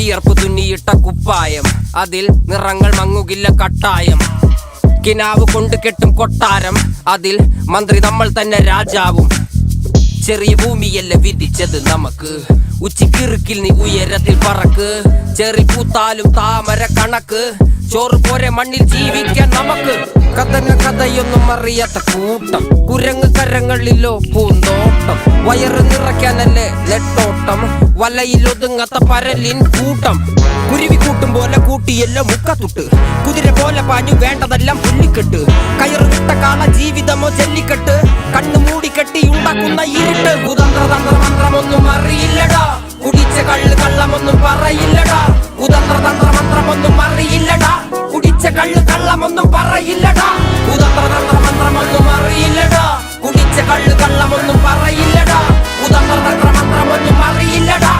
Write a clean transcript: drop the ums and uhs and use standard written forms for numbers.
വിയർപ്പ് തുന്നിയിട്ട കുപ്പായം, അതിൽ നിറങ്ങൾ മങ്ങുകില്ല കട്ടായം. കിനാവ് കൊണ്ട് കെട്ടും കൊട്ടാരം, അതിൽ മന്ത്രി നമ്മൾ തന്നെ രാജാവും. ചെറിയ ഭൂമിയല്ല വിധിച്ചത് നമുക്ക്, ഉച്ചിക്കിറുക്കിൽ നീ ഉയരത്തിൽ പറക്ക്. ചെറി പൂത്താലും താമര കണക്ക്, ചോറ് പോരെ മണ്ണിൽ ജീവിക്കാൻ നമുക്ക്. കഥയൊന്നും അറിയാത്ത കൂട്ടം, കുരങ്ങ് കരങ്ങളിലോ പൂന്തോട്ടം. വയറ് നിറയ്ക്കാനല്ലേ നെട്ടോട്ടം, വലയിലൊതുങ്ങാത്ത പരലിൻ കൂട്ടം. കുരുവി കൂട്ടും പോലെ കൂട്ടിയല്ലോ മുക്കത്തുട്ട്, കുതിര പോലെ പാഞ്ഞു വേണ്ടതെല്ലാം പുല്ലിക്കെട്ട്. കയറ് വിട്ട കാള ജീവിതമോ ജല്ലിക്കെട്ട്, കണ്ണു മൂടിക്കെട്ടി ഉണ്ടാക്കുന്ന ഇരുട്ട്. കുതന്ത്രതന്ത്രമന്ത്രമൊന്നും അറിയില്ലടാ, കുടിച്ച കള്ള് കള്ളമൊന്നും പറയില്ലടാ. കുതന്ത്രതന്ത്രമന്ത്രമൊന്നും അറിയില്ലടാ, കുടിച്ച കള്ള് കള്ളമൊന്നും പറയില്ലടാ. കുതന്ത്രതന്ത്രമന്ത്രമൊന്നും അറിയില്ലടാ, കുടിച്ച കള്ള് കള്ളമൊന്നും പറയില്ലടാ. കുതന്ത്രതന്ത്രമന്ത്രമൊന്നും അറിയില്ലടാ.